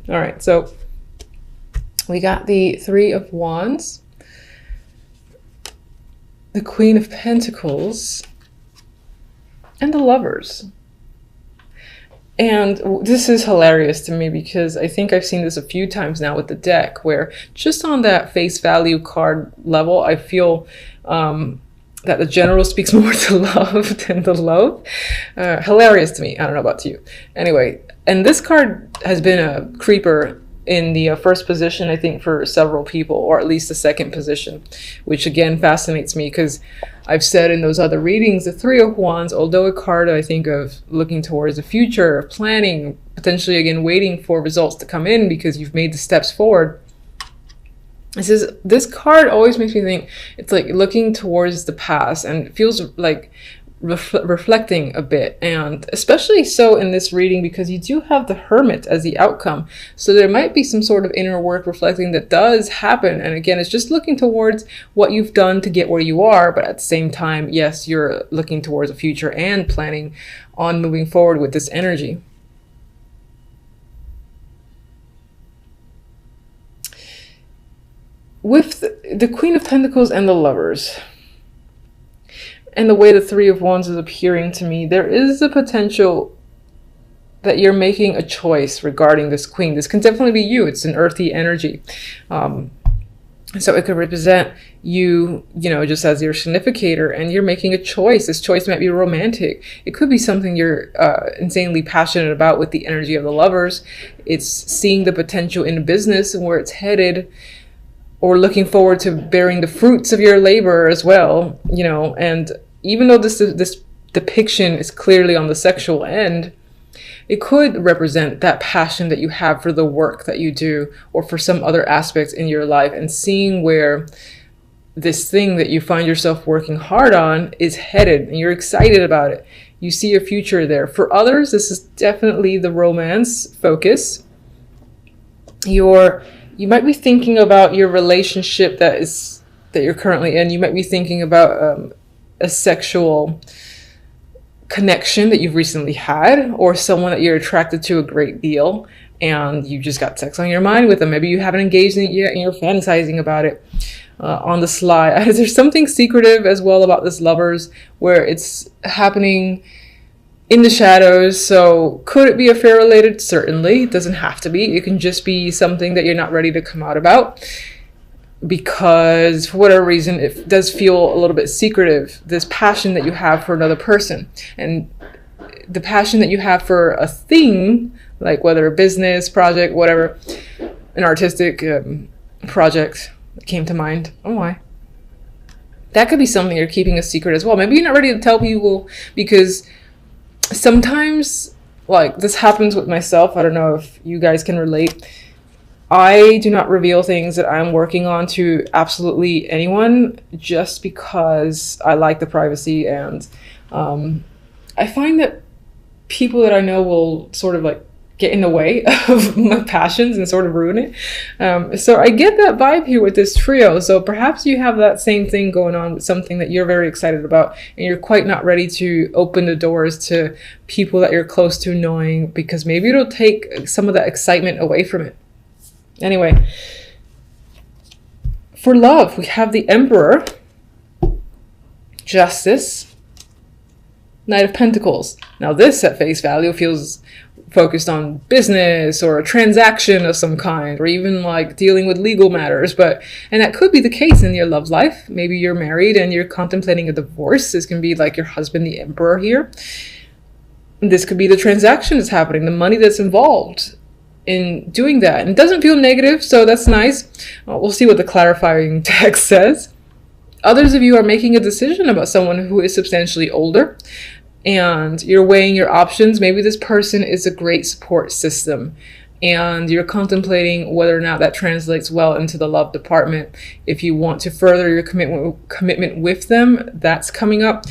All right, so we got the Three of Wands, the Queen of Pentacles, and the Lovers. And this is hilarious to me because I think I've seen this a few times now with the deck, where just on that face value card level, I feel that the general speaks more to love than the loathe. Hilarious to me. I don't know about you. Anyway, and this card has been a creeper in the first position, I think, for several people, or at least the second position, which again fascinates me because I've said in those other readings, the Three of Wands, although a card I think of looking towards the future, planning, potentially again waiting for results to come in because you've made the steps forward. This card always makes me think it's like looking towards the past, and it feels like reflecting a bit, and especially so in this reading because you do have the Hermit as the outcome, so there might be some sort of inner work reflecting that does happen. And again, it's just looking towards what you've done to get where you are, but at the same time, yes, you're looking towards the future and planning on moving forward with this energy. With the Queen of Pentacles and the Lovers, and the way the Three of Wands is appearing to me, there is a potential that you're making a choice regarding this Queen. This can definitely be you. It's an earthy energy. So it could represent you, just as your significator, and you're making a choice. This choice might be romantic. It could be something you're insanely passionate about with the energy of the Lovers. It's seeing the potential in business and where it's headed, or looking forward to bearing the fruits of your labor as well, and even though this depiction is clearly on the sexual end, it could represent that passion that you have for the work that you do or for some other aspects in your life, and seeing where this thing that you find yourself working hard on is headed and you're excited about it. You see a future there. For others, this is definitely the romance focus. You might be thinking about your relationship that you're currently in. You might be thinking about a sexual connection that you've recently had, or someone that you're attracted to a great deal, and you just got sex on your mind with them. Maybe you haven't engaged in it yet and you're fantasizing about it on the sly. There's something secretive as well about this Lovers, where it's happening in the shadows. So could it be affair related? Certainly. It doesn't have to be. It can just be something that you're not ready to come out about because for whatever reason it does feel a little bit secretive, this passion that you have for another person, and the passion that you have for a thing, like whether a business project, whatever, an artistic project that came to mind. Oh my. That could be something you're keeping a secret as well. Maybe you're not ready to tell people because sometimes, like, this happens with myself. I don't know if you guys can relate. I do not reveal things that I'm working on to absolutely anyone just because I like the privacy, and I find that people that I know will sort of like get in the way of my passions and sort of ruin it. So I get that vibe here with this trio. So perhaps you have that same thing going on with something that you're very excited about and you're quite not ready to open the doors to people that you're close to knowing, because maybe it'll take some of that excitement away from it. Anyway, for love, we have the Emperor, Justice, Knight of Pentacles. Now this at face value feels focused on business or a transaction of some kind, or even like dealing with legal matters, and that could be the case in your love life. Maybe you're married and you're contemplating a divorce. This can be like your husband, the Emperor here. This could be the transaction that's happening, the money that's involved in doing that. And it doesn't feel negative, so that's nice. We'll see what the clarifying text says. Others of you are making a decision about someone who is substantially older, and you're weighing your options. Maybe this person is a great support system, and you're contemplating whether or not that translates well into the love department. If you want to further your commitment with them, that's coming up.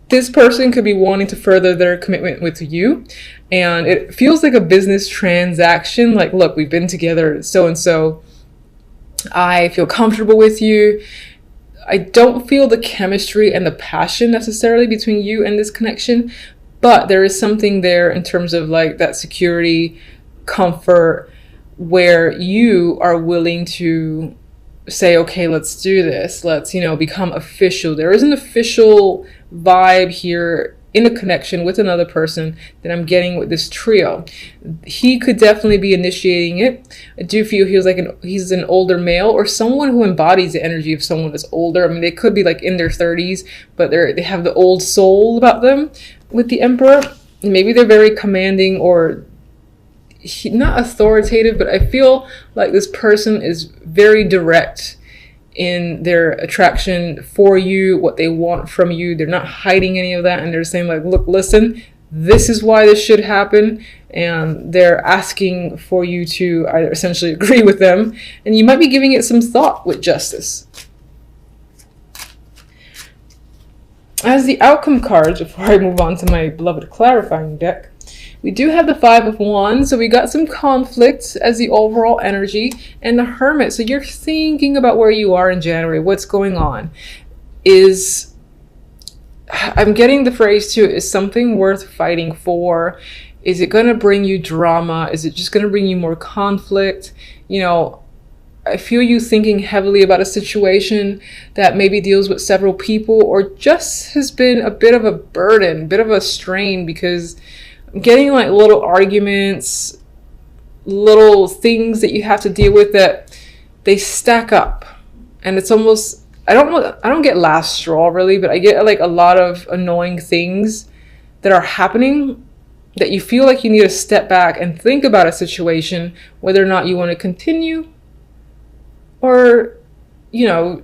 This person could be wanting to further their commitment with you, and it feels like a business transaction. Like, look, we've been together so-and-so. I feel comfortable with you. I don't feel the chemistry and the passion necessarily between you and this connection, but there is something there in terms of like that security, comfort where you are willing to say, okay, let's do this. Let's, become official. There is an official vibe here in a connection with another person that I'm getting with this trio. He could definitely be initiating it. I do feel he's an older male, or someone who embodies the energy of someone that's older. I mean, they could be like in their 30s, but they have the old soul about them with the Emperor. Maybe they're very commanding or not authoritative, but I feel like this person is very direct in their attraction for you, what they want from you. They're not hiding any of that, and they're saying like, look, listen, this is why this should happen, and they're asking for you to either essentially agree with them, and you might be giving it some thought with justice. As the outcome cards, before I move on to my beloved clarifying deck, we do have the Five of Wands, so we got some conflict as the overall energy, and the Hermit. So you're thinking about where you are in January, what's going on. I'm getting the phrase too, is something worth fighting for? Is it going to bring you drama? Is it just going to bring you more conflict? I feel you thinking heavily about a situation that maybe deals with several people, or just has been a bit of a burden, a bit of a strain, because I'm getting like little arguments, little things that you have to deal with that they stack up, and it's almost, I don't get last straw really, but I get like a lot of annoying things that are happening that you feel like you need to step back and think about a situation, whether or not you want to continue or,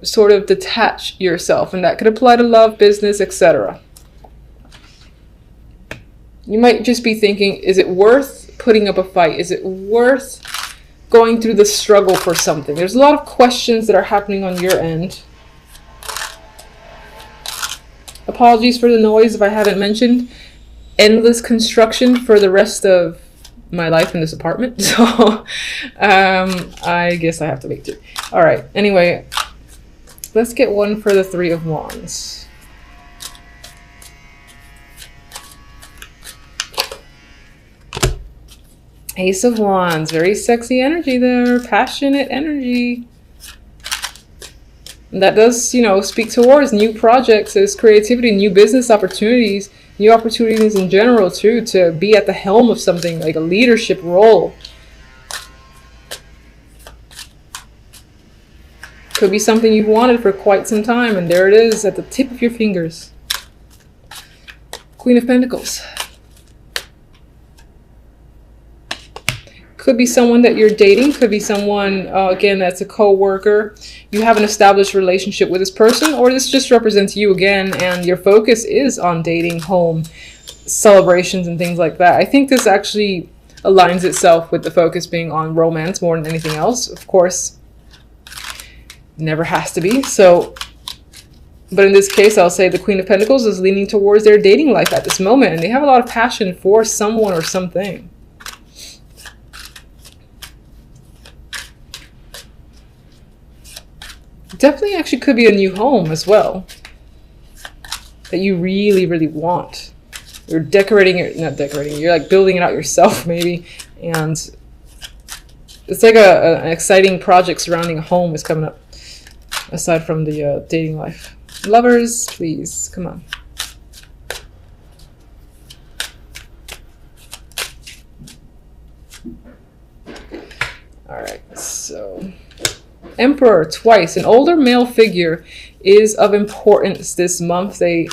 sort of detach yourself. And that could apply to love, business, etc. You might just be thinking, is it worth putting up a fight? Is it worth going through the struggle for something? There's a lot of questions that are happening on your end. Apologies for the noise if I haven't mentioned. Endless construction for the rest of my life in this apartment. So I guess I have to wait too. All right. Anyway, let's get one for the Three of Wands. Ace of Wands, very sexy energy there, passionate energy. And that does, speak towards new projects, as creativity, new business opportunities, new opportunities in general too, to be at the helm of something, like a leadership role. Could be something you've wanted for quite some time, and there it is at the tip of your fingers. Queen of Pentacles. Could be someone that you're dating. Could be someone, again, that's a co-worker. You have an established relationship with this person, or this just represents you again, and your focus is on dating, home, celebrations, and things like that. I think this actually aligns itself with the focus being on romance more than anything else. Of course, never has to be. So, but in this case, I'll say the Queen of Pentacles is leaning towards their dating life at this moment, and they have a lot of passion for someone or something. Definitely actually could be a new home as well that you really, really want. You're decorating it, not decorating, you're like building it out yourself maybe. And it's like an exciting project surrounding a home is coming up, aside from the dating life. Lovers, please, come on. All right, so Emperor twice. An older male figure is of importance this month. They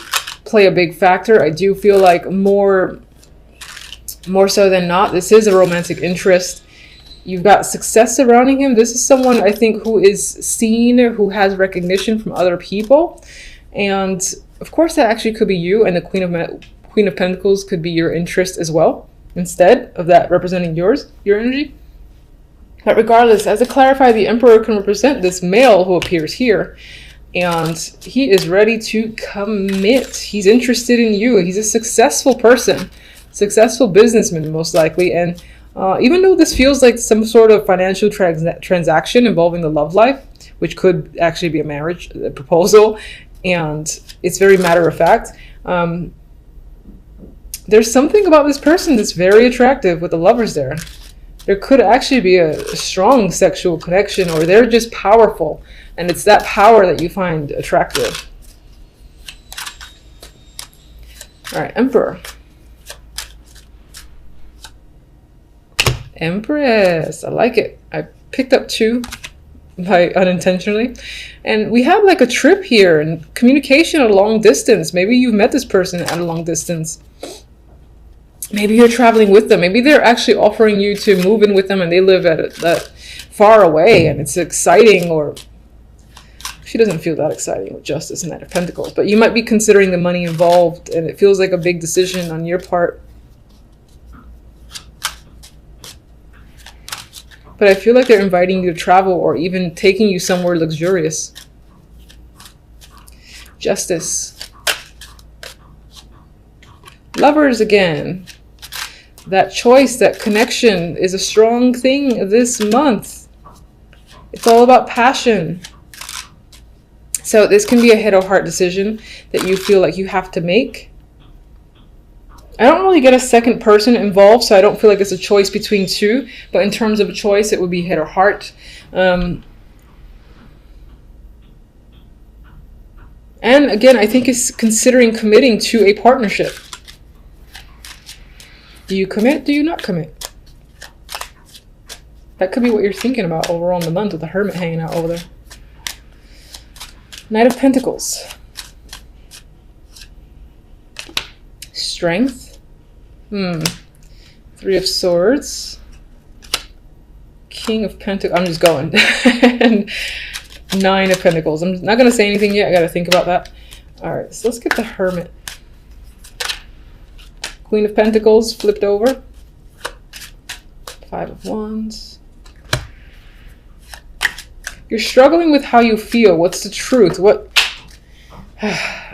play a big factor. I do feel like more so than not, this is a romantic interest. You've got success surrounding him. This is someone I think who is seen, who has recognition from other people. And of course that actually could be you, and the Queen of Pentacles could be your interest as well, instead of that representing your energy. But regardless, as I clarify, the Emperor can represent this male who appears here, and he is ready to commit. He's interested in you. He's a successful person, successful businessman most likely. And even though this feels like some sort of financial transaction involving the love life, which could actually be a marriage proposal, and it's very matter of fact, there's something about this person that's very attractive with the Lovers there. There could actually be a strong sexual connection, or they're just powerful, and it's that power that you find attractive. All right, Emperor. Empress, I like it. I picked up 2 by unintentionally. And we have like a trip here and communication at a long distance. Maybe you've met this person at a long distance. Maybe you're traveling with them. Maybe they're actually offering you to move in with them and they live at that far away and it's exciting, or she doesn't feel that exciting with Justice and Knight of Pentacles. But you might be considering the money involved and it feels like a big decision on your part. But I feel like they're inviting you to travel or even taking you somewhere luxurious. Justice. Lovers again. That choice, that connection is a strong thing this month. It's all about passion. So this can be a head or heart decision that you feel like you have to make. I don't really get a second person involved, so I don't feel like it's a choice between 2. But in terms of a choice, it would be head or heart. And again, I think it's considering committing to a partnership. Do you commit? Do you not commit? That could be what you're thinking about overall in the month with the Hermit hanging out over there. Knight of Pentacles. Strength. 3 of Swords. King of Pentacles. I'm just going. And 9 of Pentacles. I'm not going to say anything yet. I got to think about that. All right, so let's get the Hermit. Queen of Pentacles flipped over. 5 of Wands. You're struggling with how you feel. What's the truth? What?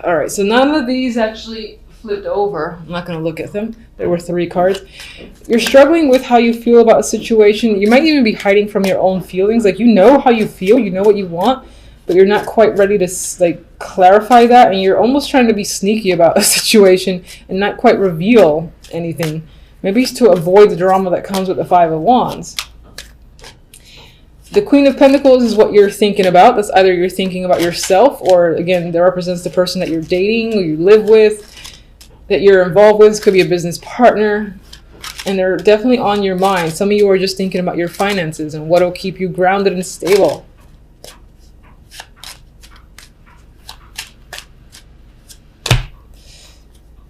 All right, so none of these actually flipped over. I'm not going to look at them. There were 3 cards. You're struggling with how you feel about a situation. You might even be hiding from your own feelings. Like, you know how you feel, you know what you want, but you're not quite ready to like clarify that, and you're almost trying to be sneaky about a situation and not quite reveal anything. Maybe it's to avoid the drama that comes with the 5 of Wands. The Queen of Pentacles is what you're thinking about. That's either you're thinking about yourself, or again, that represents the person that you're dating or you live with, that you're involved with. This could be a business partner, and they're definitely on your mind. Some of you are just thinking about your finances and what will keep you grounded and stable.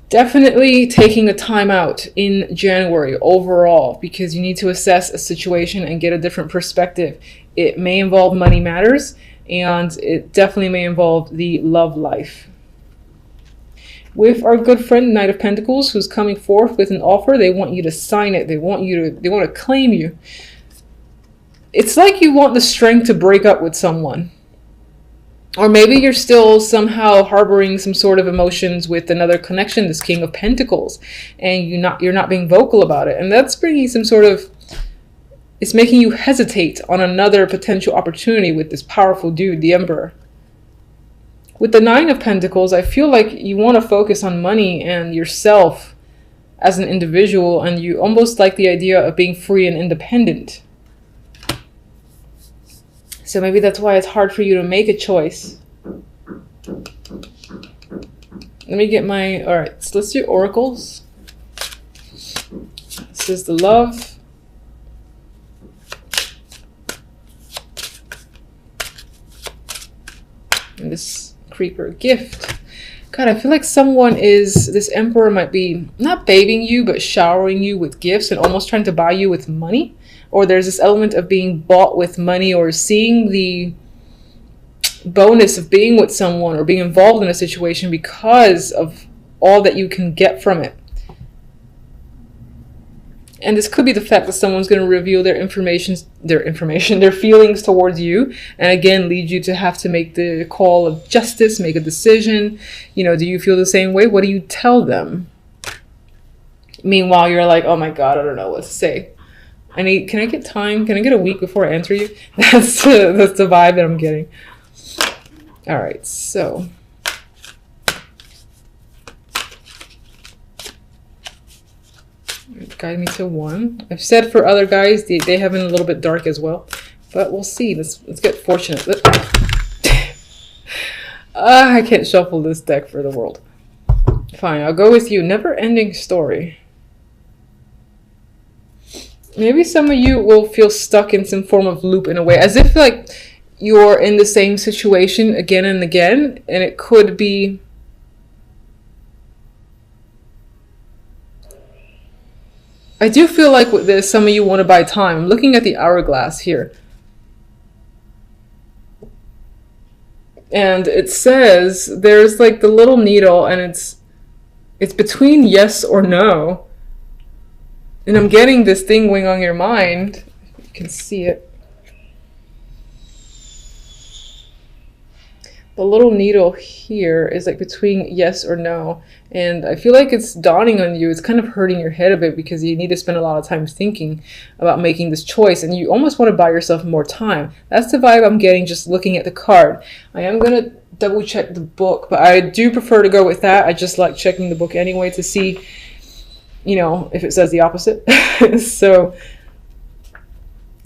Definitely taking a time out in January overall, because you need to assess a situation and get a different perspective. It may involve money matters, and it definitely may involve the love life. With our good friend Knight of Pentacles, who's coming forth with an offer, they want you to sign it. They want to claim you. It's like you want the strength to break up with someone. Or maybe you're still somehow harboring some sort of emotions with another connection, this King of Pentacles, and you're not being vocal about it. And that's bringing some sort of, it's making you hesitate on another potential opportunity with this powerful dude, the Emperor. With the 9 of Pentacles, I feel like you want to focus on money and yourself as an individual, and you almost like the idea of being free and independent. So maybe that's why it's hard for you to make a choice. Let me get my, all right, so let's do oracles. This is the Love. And this Creeper, Gift. God, I feel like this Emperor might be not babying you, but showering you with gifts and almost trying to buy you with money. Or there's this element of being bought with money, or seeing the bonus of being with someone or being involved in a situation because of all that you can get from it. And this could be the fact that someone's going to reveal their feelings towards you, and again lead you to have to make the call of justice, make a decision. You know, do you feel the same way? What do you tell them? Meanwhile, you're like, oh my God, I don't know what to say. Can I get time? Can I get a week before I answer you? That's the vibe that I'm getting. All right, so Guide me to 1. I've said for other guys, they have been a little bit dark as well. But we'll see. Let's get fortunate. I can't shuffle this deck for the world. Fine, I'll go with you. Never-ending story. Maybe some of you will feel stuck in some form of loop in a way. As if like you're in the same situation again and again. And it could be... I do feel like with this, some of you want to buy time. I'm looking at the hourglass here. And it says there's like the little needle and it's between yes or no. And I'm getting this thing going on your mind. You can see it. The little needle here is like between yes or no. And I feel like it's dawning on you. It's kind of hurting your head a bit because you need to spend a lot of time thinking about making this choice. And you almost want to buy yourself more time. That's the vibe I'm getting just looking at the card. I am going to double check the book, but I do prefer to go with that. I just like checking the book anyway to see, you know, if it says the opposite. So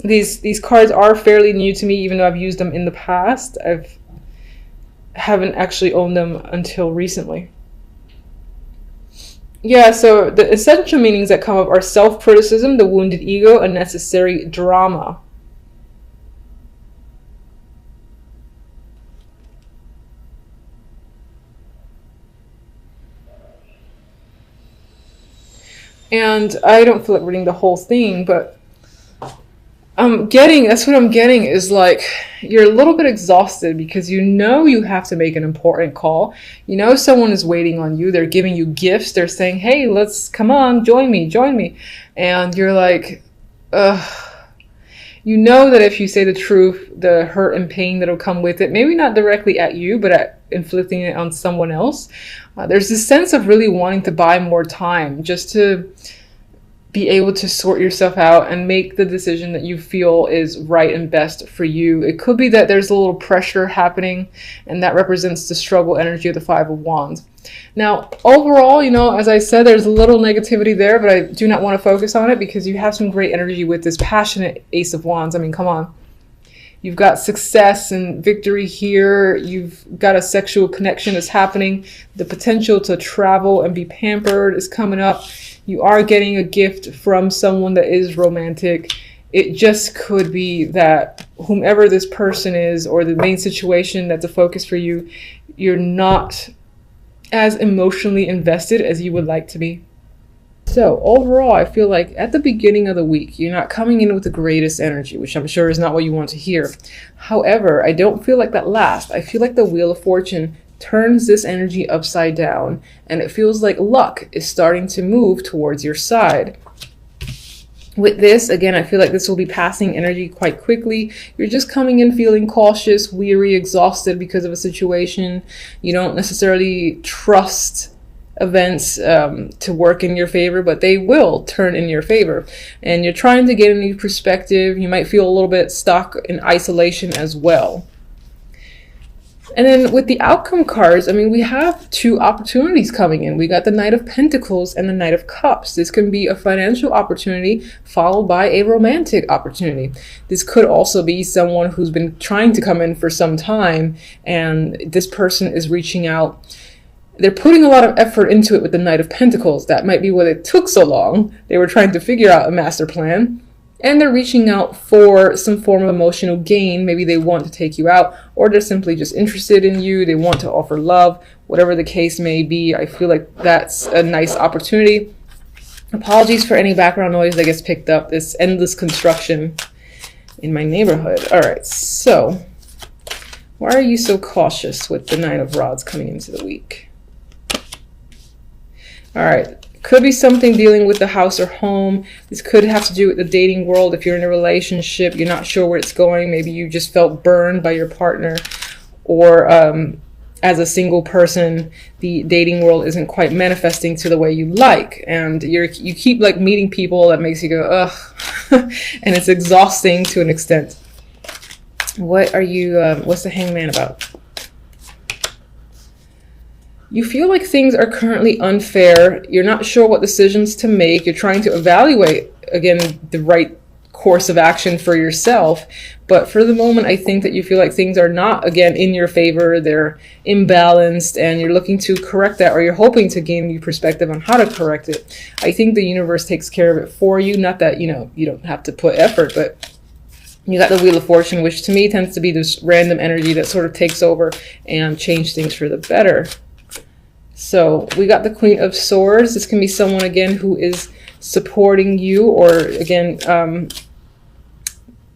these cards are fairly new to me, even though I've used them in the past. Haven't actually owned them until recently. Yeah, so the essential meanings that come up are self-criticism, the wounded ego, unnecessary drama. And I don't feel like reading the whole thing, but that's what I'm getting is like, you're a little bit exhausted because you know you have to make an important call. You know someone is waiting on you. They're giving you gifts. They're saying, hey, come on, join me. And you're like, ugh. You know that if you say the truth, the hurt and pain that'll come with it, maybe not directly at you, but at inflicting it on someone else. There's this sense of really wanting to buy more time just to be able to sort yourself out and make the decision that you feel is right and best for you. It could be that there's a little pressure happening, and that represents the struggle energy of the Five of Wands. Now, overall, you know, as I said, there's a little negativity there, but I do not want to focus on it because you have some great energy with this passionate Ace of Wands. I mean, come on. You've got success and victory here. You've got a sexual connection that's happening. The potential to travel and be pampered is coming up. You are getting a gift from someone that is romantic. It just could be that whomever this person is or the main situation that's a focus for you, you're not as emotionally invested as you would like to be. So overall, I feel like at the beginning of the week, you're not coming in with the greatest energy, which I'm sure is not what you want to hear. However, I don't feel like that lasts. I feel like the Wheel of Fortune turns this energy upside down, and it feels like luck is starting to move towards your side. With this, again, I feel like this will be passing energy quite quickly. You're just coming in feeling cautious, weary, exhausted because of a situation. You don't necessarily trust events to work in your favor, but they will turn in your favor. And you're trying to get a new perspective. You might feel a little bit stuck in isolation as well. And then with the outcome cards, I mean, we have two opportunities coming in. We got the Knight of Pentacles and the Knight of Cups. This can be a financial opportunity followed by a romantic opportunity. This could also be someone who's been trying to come in for some time, and this person is reaching out. They're putting a lot of effort into it with the Knight of Pentacles. That might be why it took so long. They were trying to figure out a master plan. And they're reaching out for some form of emotional gain. Maybe they want to take you out, or they're simply just interested in you. They want to offer love, whatever the case may be. I feel like that's a nice opportunity. Apologies for any background noise that gets picked up. This endless construction in my neighborhood. All right, so why are you so cautious with the Nine of Rods coming into the week? All right. Could be something dealing with the house or home. This could have to do with the dating world. If you're in a relationship, you're not sure where it's going. Maybe you just felt burned by your partner. Or as a single person, the dating world isn't quite manifesting to the way you like. And you keep like meeting people that makes you go, ugh. And it's exhausting to an extent. What are you, what's the Hangman about? You feel like things are currently unfair. You're not sure what decisions to make. You're trying to evaluate, again, the right course of action for yourself. But for the moment, I think that you feel like things are not, again, in your favor. They're imbalanced, and you're looking to correct that, or you're hoping to gain new perspective on how to correct it. I think the universe takes care of it for you. Not that, you don't have to put effort, but you got the Wheel of Fortune, which to me tends to be this random energy that sort of takes over and change things for the better. So we got the Queen of Swords. This can be someone, again, who is supporting you, or again,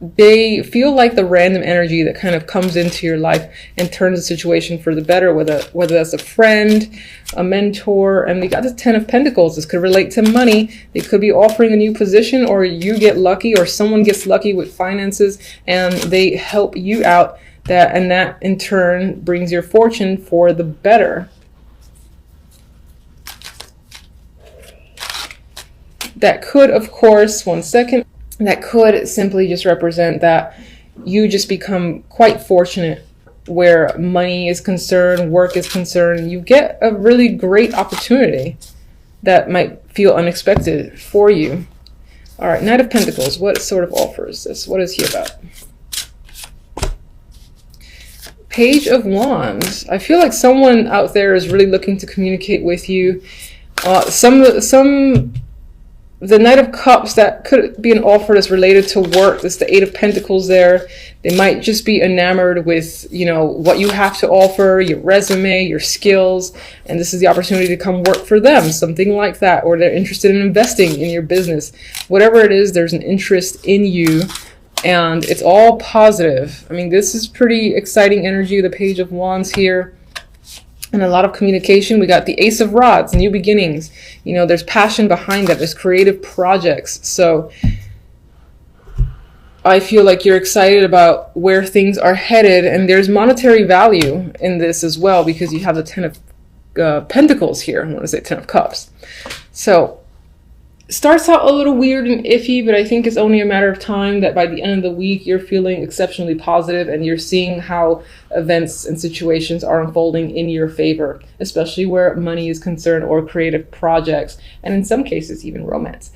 they feel like the random energy that kind of comes into your life and turns the situation for the better, whether that's a friend, a mentor. And we got the Ten of Pentacles. This could relate to money. They could be offering a new position, or you get lucky, or someone gets lucky with finances and they help you out, and that in turn brings your fortune for the better. That could, of course, one second, that could simply just represent that you just become quite fortunate where money is concerned, work is concerned. You get a really great opportunity that might feel unexpected for you. All right, Knight of Pentacles, what sort of offer is this? What is he about? Page of Wands. I feel like someone out there is really looking to communicate with you. The Knight of Cups, that could be an offer that's related to work. There's the Eight of Pentacles there. They might just be enamored with, what you have to offer, your resume, your skills, and this is the opportunity to come work for them, something like that. Or they're interested in investing in your business. Whatever it is, there's an interest in you, and it's all positive. I mean, this is pretty exciting energy, the Page of Wands here. And a lot of communication. We got the Ace of Rods, new beginnings. There's passion behind that. There's creative projects. So I feel like you're excited about where things are headed. And there's monetary value in this as well, because you have the Ten of Pentacles here. I want to say Ten of Cups. So starts out a little weird and iffy, but I think it's only a matter of time that by the end of the week, you're feeling exceptionally positive and you're seeing how events and situations are unfolding in your favor, especially where money is concerned, or creative projects, and in some cases, even romance.